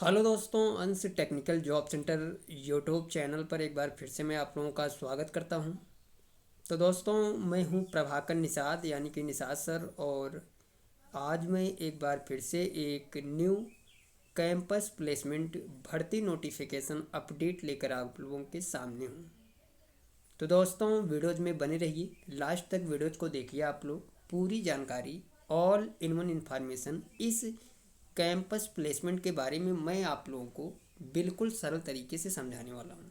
Hello दोस्तों, अंश technical job centre YouTube channel पर एक बार फिर से मैं आप लोगों का स्वागत करता हूं। तो दोस्तों, मैं हूं प्रभाकर निषाद यानी कि निषाद सर। और आज मैं एक बार फिर से एक न्यू कैंपस प्लेसमेंट भर्ती नोटिफिकेशन अपडेट लेकर आप लोगों के सामने हूं। तो दोस्तों, वीडियोज़ में बने रहिए, लास्ट तक वीडियोज़ को देखिए। आप लोग पूरी जानकारी, ऑल इन वन इन्फॉर्मेशन इस कैंपस प्लेसमेंट के बारे में मैं आप लोगों को बिल्कुल सरल तरीके से समझाने वाला हूँ।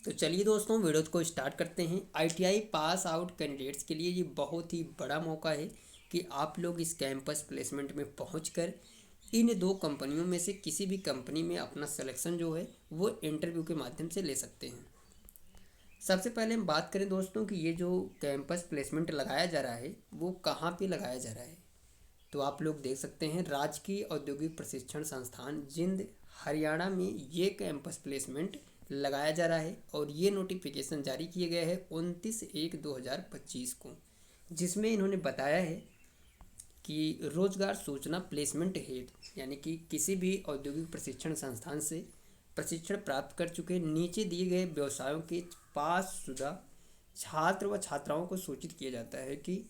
तो चलिए दोस्तों, वीडियो को स्टार्ट करते हैं। आईटीआई पास आउट कैंडिडेट्स के लिए ये बहुत ही बड़ा मौका है कि आप लोग इस कैंपस प्लेसमेंट में पहुंचकर इन दो कंपनियों में से किसी भी कंपनी में अपना सिलेक्शन जो है वो इंटरव्यू के माध्यम से ले सकते हैं। सबसे पहले हम बात करें दोस्तों कि ये जो कैंपस प्लेसमेंट लगाया जा रहा है वो कहाँ पे लगाया जा रहा है। तो आप लोग देख सकते हैं, राजकीय औद्योगिक प्रशिक्षण संस्थान जिंद हरियाणा में ये कैंपस प्लेसमेंट लगाया जा रहा है। और ये नोटिफिकेशन जारी किया गया है 29/1/2025 को, जिसमें इन्होंने बताया है कि रोजगार सूचना प्लेसमेंट हेतु यानी कि किसी भी औद्योगिक प्रशिक्षण संस्थान से प्रशिक्षण प्राप्त कर चुके नीचे दिए गए व्यवसायों के पासशुदा छात्र व छात्राओं को सूचित किया जाता है कि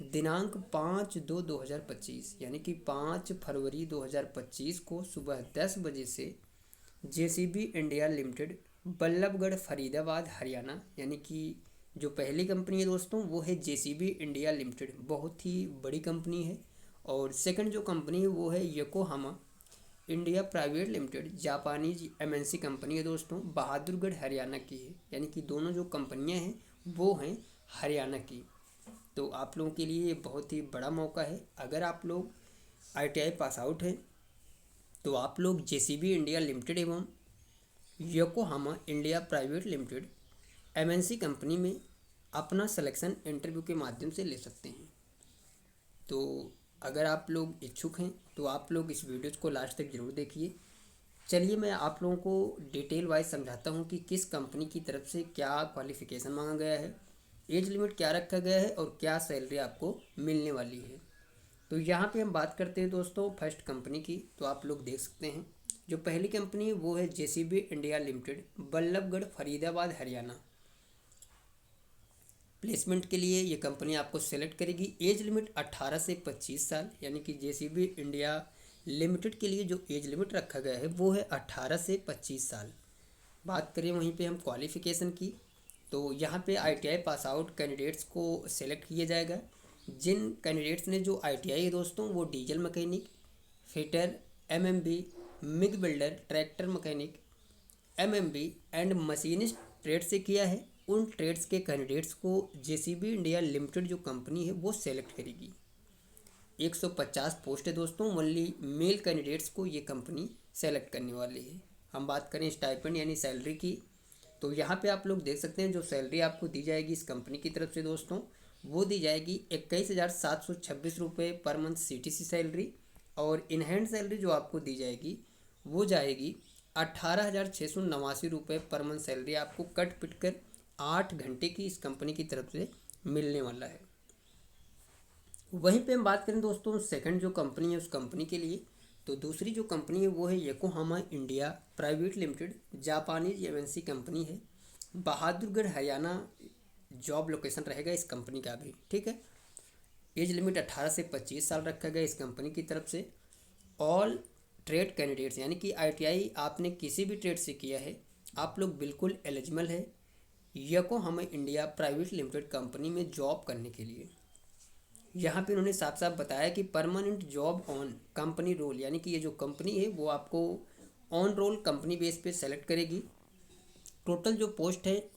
दिनांक 5/2/2025 यानी कि 5 फरवरी 2025 को सुबह 10 बजे से JCB India limited, Ballabhgarh, Faridabad, Haryana, यानी कि जो पहली कंपनी है दोस्तों वो है जेसीबी इंडिया लिमिटेड, बहुत ही बड़ी कंपनी है। और सेकंड जो कंपनी है वो है Yokohama India private limited, Japanese MNC company है दोस्तों, बहादुरगढ़ हरियाणा की है। यानी कि दोनों जो कंपनियां हैं वो हैं हरियाणा की। तो आप लोगों के लिए ये बहुत ही बड़ा मौका है। अगर आप लोग आईटीआई पास आउट हैं तो आप लोग जेसीबी इंडिया लिमिटेड एवं Yokohama India private limited MNC company में अपना सिलेक्शन इंटरव्यू के माध्यम से ले सकते हैं। तो अगर आप लोग इच्छुक हैं तो आप लोग इस वीडियो को लास्ट तक ज़रूर देखिए। चलिए मैं आप लोगों को डिटेल वाइज समझाता हूँ कि किस कंपनी की तरफ से क्या क्वालिफ़िकेशन मांगा गया है, एज लिमिट क्या रखा गया है और क्या सैलरी आपको मिलने वाली है। तो यहाँ पे हम बात करते हैं दोस्तों फर्स्ट कंपनी की। तो आप लोग देख सकते हैं, जो पहली कंपनी है वो है JCB India limited, Ballabhgarh, Faridabad, Haryana. Placement के लिए ये कंपनी आपको सेलेक्ट करेगी। एज लिमिट 18 से 25 साल, यानी कि जेसीबी इंडिया लिमिटेड के लिए जो एज लिमिट रखा गया है वो है 18 से 25 साल। बात करें वहीं पे हम क्वालिफ़िकेशन की, तो यहाँ पे आईटीआई पास आउट कैंडिडेट्स को सेलेक्ट किया जाएगा। जिन कैंडिडेट्स ने जो आईटीआई है दोस्तों वो diesel mechanic, fitter, MMB, MiG builder, tractor mechanic, MMB and machinist trade से किया है, उन ट्रेड्स के कैंडिडेट्स को जेसीबी इंडिया लिमिटेड जो कंपनी है वो सेलेक्ट करेगी। 150 पोस्ट है दोस्तों, ओनली मेल कैंडिडेट्स को ये कंपनी सेलेक्ट करने वाली है। हम बात करें स्टाइपेंड यानी सैलरी की, तो यहाँ पे आप लोग देख सकते हैं जो सैलरी आपको दी जाएगी इस कंपनी की तरफ से दोस्तों वो दी जाएगी 21,726 रुपये पर मंथ सीटीसी सैलरी। और इन हैंड सैलरी जो आपको दी जाएगी वो जाएगी 18,689 रुपये पर मंथ सैलरी आपको कट पिट कर 8 घंटे की इस कंपनी की तरफ से मिलने वाला है। वहीं पे हम बात करें दोस्तों सेकंड जो कंपनी है उस कंपनी के लिए, तो दूसरी जो कंपनी है वो है Yokohama India private limited, Japanese MNC company है, बहादुरगढ़, हरियाणा जॉब लोकेशन रहेगा इस कंपनी का भी। ठीक है, एज लिमिट 18 से 25 साल रखा गया इस कंपनी की तरफ से। ऑल ट्रेड कैंडिडेट्स यानी कि आईटीआई आपने किसी भी ट्रेड से किया है आप लोग बिल्कुल एलिजिबल है Yokohama India private limited company में जॉब करने के लिए। यहाँ पे उन्होंने साफ साफ बताया कि permanent job on company roll, यानी कि ये जो कंपनी है वो आपको ऑन रोल कंपनी बेस पे सेलेक्ट करेगी। टोटल जो पोस्ट है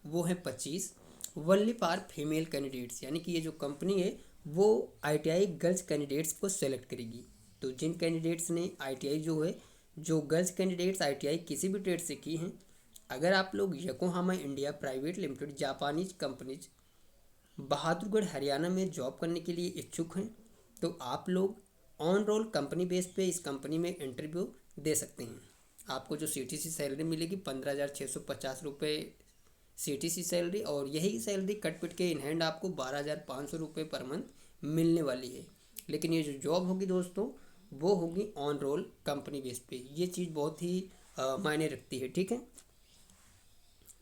वो है 25, वनली फॉर फीमेल कैंडिडेट्स, यानी कि ये जो कंपनी है वो आईटीआई गर्ल्स कैंडिडेट्स को सेलेक्ट करेगी। तो जिन कैंडिडेट्स ने आईटीआई जो है, जो गर्ल्स कैंडिडेट्स आईटीआई किसी भी ट्रेड से की हैं, अगर आप लोग Yokohama India private limited, Japanese companies, Bahadurgarh, Haryana में जॉब करने के लिए इच्छुक हैं तो आप लोग ऑन रोल कंपनी बेस पे इस कंपनी में इंटरव्यू दे सकते हैं। आपको जो सीटीसी सैलरी मिलेगी 15,650 रुपये सीटीसी सैलरी, और यही सैलरी कट पिट के इन हैंड आपको 12,500 रुपये पर मंथ मिलने वाली है। लेकिन ये जो जॉब होगी दोस्तों वो होगी ऑन रोल कंपनी बेस पे। ये चीज़ बहुत ही मायने रखती है, ठीक है।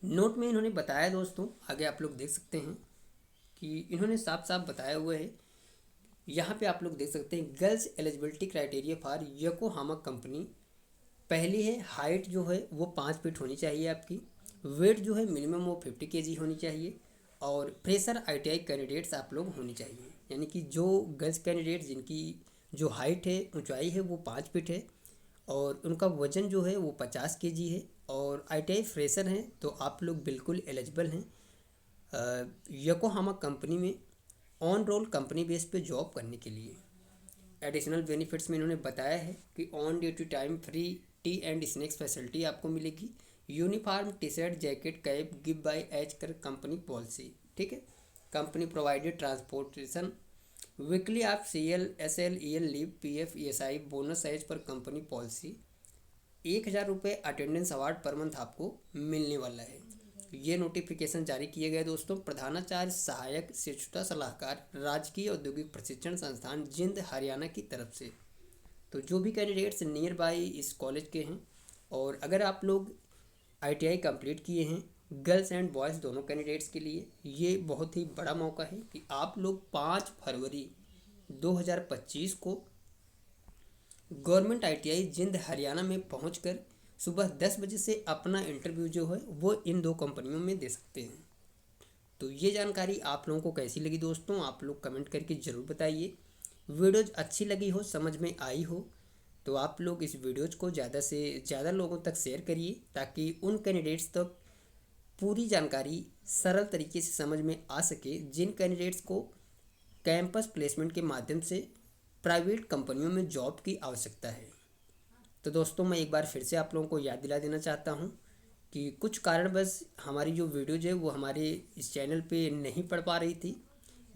नोट में इन्होंने बताया दोस्तों, आगे आप लोग देख सकते हैं कि इन्होंने साफ साफ बताया हुआ है। यहाँ पे आप लोग देख सकते हैं girls eligibility criteria for Yokohama company. पहली है हाइट जो है वो 5 फीट होनी चाहिए आपकी। वेट जो है मिनिमम वो 50 kg होनी चाहिए। और फ्रेशर ITI कैंडिडेट्स आप लोग होनी चाहिए, यानी कि जो गर्ल्स कैंडिडेट जिनकी जो हाइट है, ऊंचाई है वो 5 फीट है और उनका वज़न जो है वो 50 kg है और ITI फ्रेशर हैं, तो आप लोग बिल्कुल एलिजिबल हैं योकोहामा कंपनी में ऑन रोल कंपनी बेस पे जॉब करने के लिए। एडिशनल बेनिफिट्स में इन्होंने बताया है कि on duty time free tea and snacks facility आपको मिलेगी। Uniform T shirt jacket cap give by as कर कंपनी पॉलिसी, ठीक है। कंपनी प्रोवाइडेड ट्रांसपोर्टेशन, वीकली आप CL SL EL leave PF ESI bonus as पर कंपनी पॉलिसी। 1,000 रुपये attendance award per month आपको मिलने वाला है। ये नोटिफिकेशन जारी किए गए दोस्तों प्रधानाचार्य सहायक शिक्षुता सलाहकार राजकीय औद्योगिक प्रशिक्षण संस्थान जिंद हरियाणा की तरफ से। तो जो भी कैंडिडेट्स नियर बाय इस कॉलेज के हैं और अगर आप लोग ITI कंप्लीट किए हैं, गर्ल्स एंड बॉयज़ दोनों कैंडिडेट्स के लिए ये बहुत ही बड़ा मौका है कि आप लोग 5 फरवरी 2025 को गवर्नमेंट ITI जिंद हरियाणा में पहुंचकर सुबह 10 बजे से अपना इंटरव्यू जो है वो इन 2 कंपनियों में दे सकते हैं। तो ये जानकारी आप लोगों को कैसी लगी दोस्तों, आप लोग कमेंट करके ज़रूर बताइए। वीडियोज अच्छी लगी हो, समझ में आई हो, तो आप लोग इस वीडियोज को ज़्यादा से ज़्यादा लोगों तक शेयर करिए ताकि उन कैंडिडेट्स तक पूरी जानकारी सरल तरीके से समझ में आ सके जिन कैंडिडेट्स को कैंपस प्लेसमेंट के माध्यम से प्राइवेट कंपनियों में जॉब की आवश्यकता है। तो दोस्तों मैं एक बार फिर से आप लोगों को याद दिला देना चाहता हूँ कि कुछ कारणवश हमारी जो वीडियोज़ है वो हमारे इस चैनल पे नहीं पड़ पा रही थी,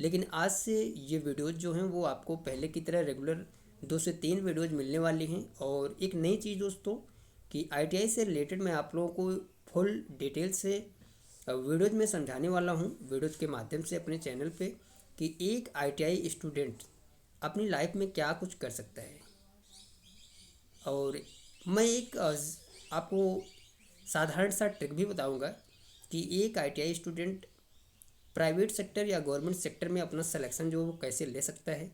लेकिन आज से ये वीडियोज़ जो हैं वो आपको पहले की तरह रेगुलर 2 से 3 वीडियोज़ मिलने वाली हैं। और एक नई चीज़ दोस्तों कि ITI से रिलेटेड मैं आप लोगों को फुल डिटेल से वीडियोज़ में समझाने वाला हूँ वीडियोज़ के माध्यम से अपने चैनल पे कि एक ITI स्टूडेंट अपनी लाइफ में क्या कुछ कर सकता है। और मैं एक आपको साधारण सा ट्रिक भी बताऊंगा कि एक ITI स्टूडेंट प्राइवेट सेक्टर या गवर्नमेंट सेक्टर में अपना सिलेक्शन जो वो कैसे ले सकता है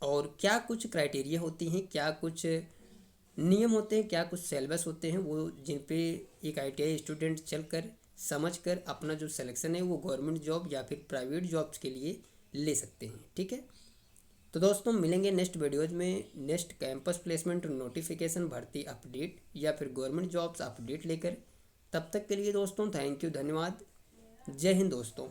और क्या कुछ क्राइटेरिया होती हैं, क्या कुछ नियम होते हैं, क्या कुछ सिलेबस होते हैं वो जिन पे एक ITI स्टूडेंट चलकर समझकर अपना जो सिलेक्शन है वो गवर्नमेंट जॉब या फिर प्राइवेट जॉब्स के लिए ले सकते हैं, ठीक है। तो दोस्तों मिलेंगे नेक्स्ट वीडियोज़ में नेक्स्ट कैंपस प्लेसमेंट नोटिफिकेशन भर्ती अपडेट या फिर गवर्नमेंट जॉब्स अपडेट लेकर। तब तक के लिए दोस्तों थैंक यू, धन्यवाद, जय हिंद दोस्तों।